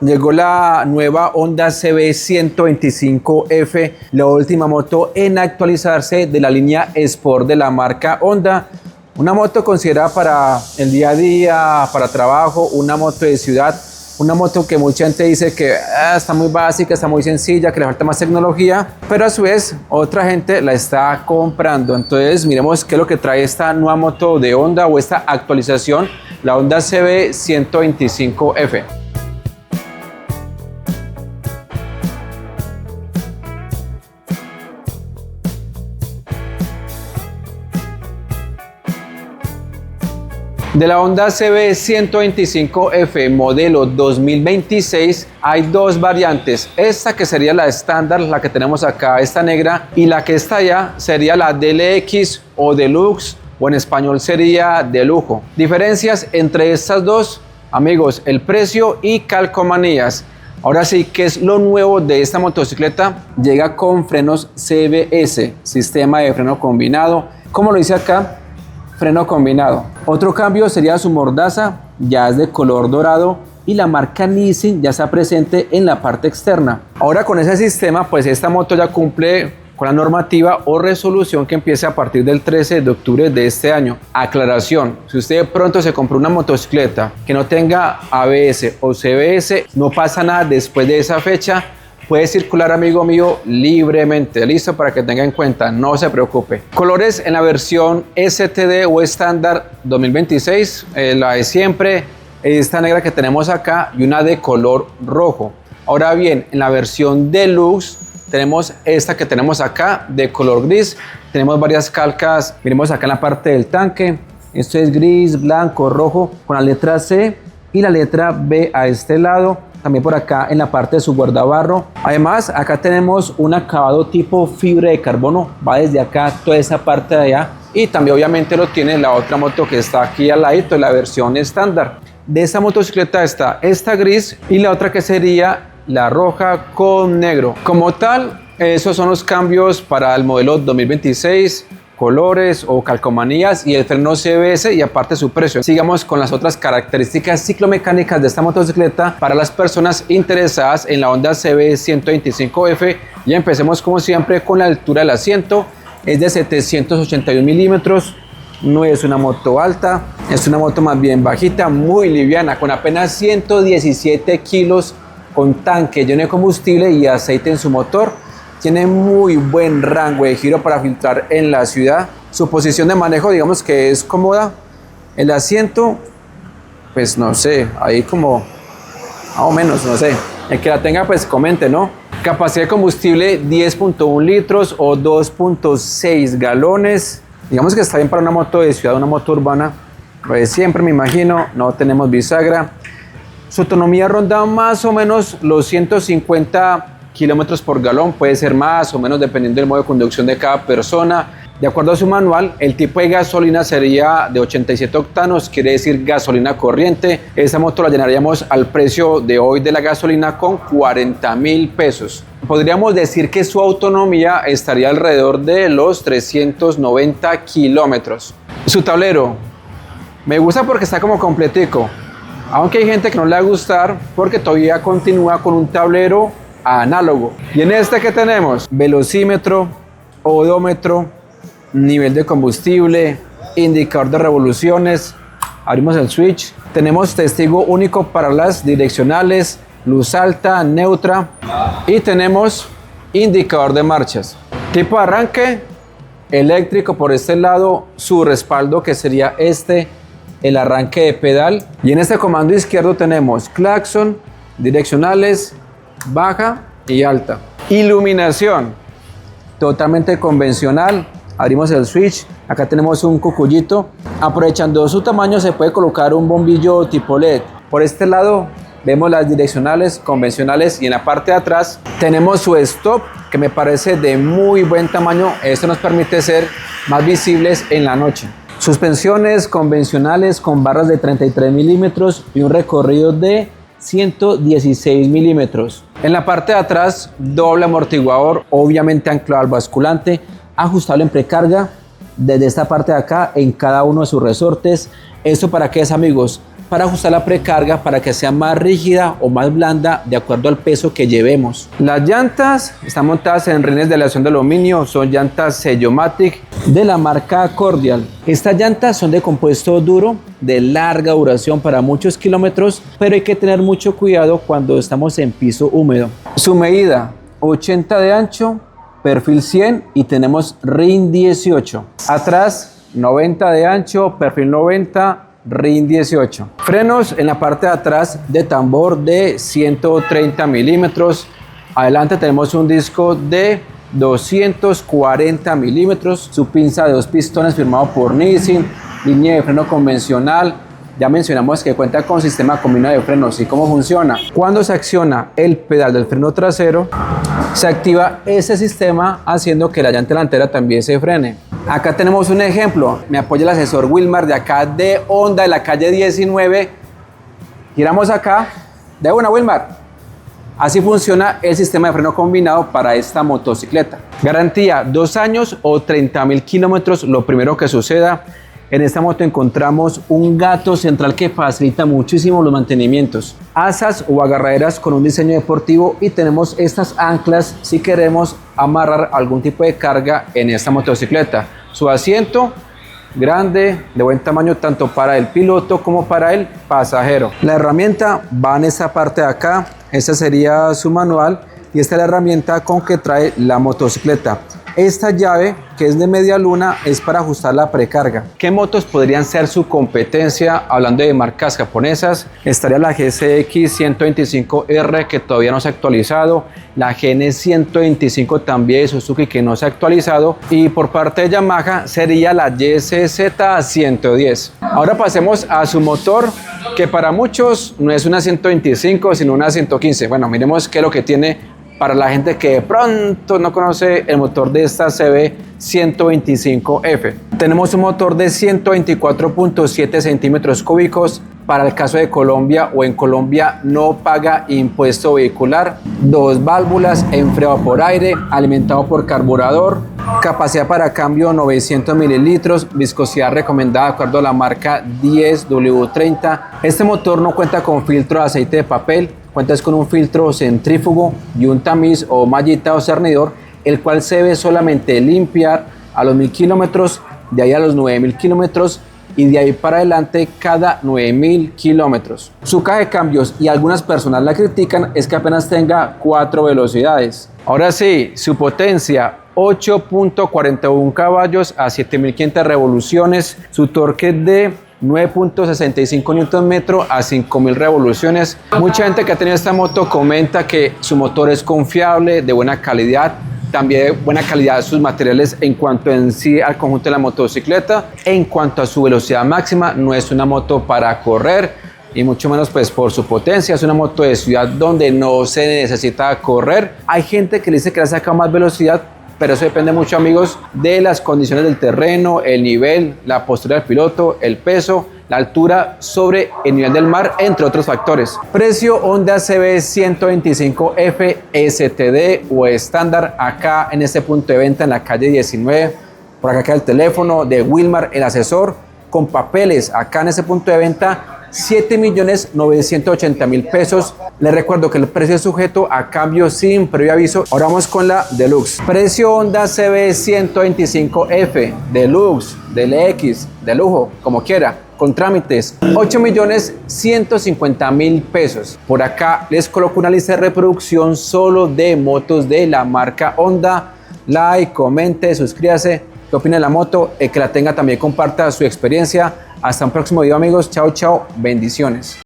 Llegó la nueva Honda CB 125F, la última moto en actualizarse de la línea Sport de la marca Honda. Una moto considerada para el día a día, para trabajo, una moto de ciudad, una moto que mucha gente dice que está muy básica, está muy sencilla, que le falta más tecnología, pero a su vez otra gente la está comprando. Entonces miremos qué es lo que trae esta nueva moto de Honda o esta actualización, la Honda CB 125F. De la Honda CB 125F modelo 2026 hay dos variantes, esta que sería la estándar, la que tenemos acá, esta negra, y la que está allá sería la DLX o Deluxe, o en español sería de lujo. Diferencias entre estas dos, amigos, el precio y calcomanías. Ahora sí, ¿qué es lo nuevo de esta motocicleta? Llega con frenos CBS, sistema de freno combinado, como lo dice acá, freno combinado. Otro cambio sería su mordaza, ya es de color dorado y la marca Nissin ya está presente en la parte externa. Ahora con ese sistema, pues esta moto ya cumple con la normativa o resolución que empieza a partir del 13 de octubre de este año. Aclaración, si usted de pronto se compró una motocicleta que no tenga ABS o CBS, no pasa nada después de esa fecha. Puede circular, amigo mío, libremente, listo, para que tenga en cuenta, no se preocupe. Colores en la versión STD o estándar 2026, la de siempre, esta negra que tenemos acá y una de color rojo. Ahora bien, en la versión Deluxe tenemos esta que tenemos acá de color gris. Tenemos varias calcas, miremos acá en la parte del tanque. Esto es gris, blanco, rojo, con la letra C y la letra B a este lado. También por acá en la parte de su guardabarro. Además, acá tenemos un acabado tipo fibra de carbono. Va desde acá toda esa parte de allá. Y también obviamente lo tiene la otra moto que está aquí al ladito, la versión estándar. De esta motocicleta está esta gris y la otra que sería la roja con negro. Como tal, esos son los cambios para el modelo 2026. Colores o calcomanías y el freno CBS y aparte su precio. Sigamos con las otras características ciclomecánicas de esta motocicleta para las personas interesadas en la Honda CB 125F. Y empecemos como siempre con la altura del asiento. Es de 781 milímetros. No es una moto alta, es una moto más bien bajita, muy liviana, con apenas 117 kilos, con tanque lleno de combustible y aceite en su motor. Tiene muy buen rango de giro para filtrar en la ciudad. Su posición de manejo, digamos que es cómoda. El asiento, pues no sé, ahí como más o menos, no sé. El que la tenga, pues comente, ¿no? Capacidad de combustible 10.1 litros o 2.6 galones. Digamos que está bien para una moto de ciudad, una moto urbana. Pues siempre me imagino, no tenemos bisagra. Su autonomía ronda más o menos los 150 kilómetros por galón, puede ser más o menos dependiendo del modo de conducción de cada persona. De acuerdo a su manual, el tipo de gasolina sería de 87 octanos, quiere decir gasolina corriente. Esta moto la llenaríamos al precio de hoy de la gasolina con 40.000 pesos. Podríamos decir que su autonomía estaría alrededor de los 390 kilómetros. Su tablero, me gusta porque está como completico, aunque hay gente que no le va a gustar porque todavía continúa con un tablero análogo. Y en este que tenemos velocímetro, odómetro, nivel de combustible, indicador de revoluciones. Abrimos el switch, tenemos testigo único para las direccionales, luz alta, neutra y tenemos indicador de marchas. Tipo de arranque eléctrico por este lado, su respaldo que sería el arranque de pedal. Y en este comando izquierdo tenemos claxon, direccionales, baja y alta. Iluminación totalmente convencional. Abrimos el switch, acá tenemos un cucullito. Aprovechando su tamaño se puede colocar un bombillo tipo LED. Por este lado vemos las direccionales convencionales y en la parte de atrás tenemos su stop, que me parece de muy buen tamaño. Esto nos permite ser más visibles en la noche. Suspensiones convencionales con barras de 33 milímetros y un recorrido de 116 milímetros. En la parte de atrás, doble amortiguador, obviamente anclado al basculante, ajustable en precarga desde esta parte de acá en cada uno de sus resortes. ¿Esto para qué es, amigos? para ajustar la precarga para que sea más rígida o más blanda de acuerdo al peso que llevemos. Las llantas están montadas en rines de aleación de aluminio, son llantas Sellomatic de la marca Cordial. Estas llantas son de compuesto duro, de larga duración para muchos kilómetros, pero hay que tener mucho cuidado cuando estamos en piso húmedo. Su medida 80 de ancho, perfil 100 y tenemos RIN 18. Atrás 90 de ancho, perfil 90, RIN 18. Frenos en la parte de atrás de tambor de 130 milímetros. Adelante tenemos un disco de 240 milímetros. Su pinza de 2 pistones firmado por Nissin. Línea de freno convencional. Ya mencionamos que cuenta con sistema combinado de frenos. ¿Y cómo funciona? Cuando se acciona el pedal del freno trasero, se activa ese sistema haciendo que la llanta delantera también se frene. Acá tenemos un ejemplo. Me apoya el asesor Wilmar de acá de Honda, de la calle 19. Giramos acá. De una, Wilmar. Así funciona el sistema de freno combinado para esta motocicleta. Garantía 2 años o 30.000 kilómetros. Lo primero que suceda. En esta moto encontramos un gato central que facilita muchísimo los mantenimientos. Asas o agarraderas con un diseño deportivo y tenemos estas anclas si queremos amarrar algún tipo de carga en esta motocicleta. Su asiento grande, de buen tamaño tanto para el piloto como para el pasajero. La herramienta va en esta parte de acá. Esta sería su manual y esta es la herramienta con que trae la motocicleta. Esta llave, que es de media luna, es para ajustar la precarga. ¿Qué motos podrían ser su competencia? Hablando de marcas japonesas, estaría la GSX 125R, que todavía no se ha actualizado, la GN 125 también de Suzuki, que no se ha actualizado, y por parte de Yamaha sería la YSZ 110. Ahora pasemos a su motor, que para muchos no es una 125, sino una 115. Bueno, miremos qué es lo que tiene para la gente que de pronto no conoce el motor de esta CB 125F. Tenemos un motor de 124.7 centímetros cúbicos. Para el caso de Colombia o en Colombia no paga impuesto vehicular. 2 válvulas, enfriado por aire, alimentado por carburador. Capacidad para cambio 900 mililitros. Viscosidad recomendada de acuerdo a la marca 10W30. Este motor no cuenta con filtro de aceite de papel. Cuentas con un filtro centrífugo y un tamiz o mallita o cernidor, el cual se debe solamente limpiar a los 1000 kilómetros, de ahí a los 9000 kilómetros y de ahí para adelante cada 9000 kilómetros. Su caja de cambios, y algunas personas la critican, es que apenas tenga 4 velocidades. Ahora sí, su potencia 8.41 caballos a 7500 revoluciones, su torque de 9.65 Nm a 5000 revoluciones. Mucha gente que ha tenido esta moto comenta que su motor es confiable, de buena calidad, también de buena calidad sus materiales en cuanto en sí al conjunto de la motocicleta. En cuanto a su velocidad máxima, no es una moto para correr y mucho menos pues por su potencia. Es una moto de ciudad donde no se necesita correr. Hay gente que le dice que le saca más velocidad, pero eso depende mucho, amigos, de las condiciones del terreno, el nivel, la postura del piloto, el peso, la altura sobre el nivel del mar, entre otros factores. Precio: Honda CB 125F STD o estándar, acá en este punto de venta en la calle 19. Por acá queda el teléfono de Wilmar, el asesor, con papeles acá en ese punto de venta. 7.980.000 pesos. Les recuerdo que el precio es sujeto a cambio sin previo aviso. Ahora vamos con la Deluxe. Precio: Honda CB 125F Deluxe, DLX, de lujo, como quiera, con trámites, 8.150.000 pesos. Por acá les coloco una lista de reproducción solo de motos de la marca Honda. Like, comente, suscríbase. ¿Qué opina de la moto? Que la tenga también, comparta su experiencia. Hasta un próximo video, amigos. Chao, chao. Bendiciones.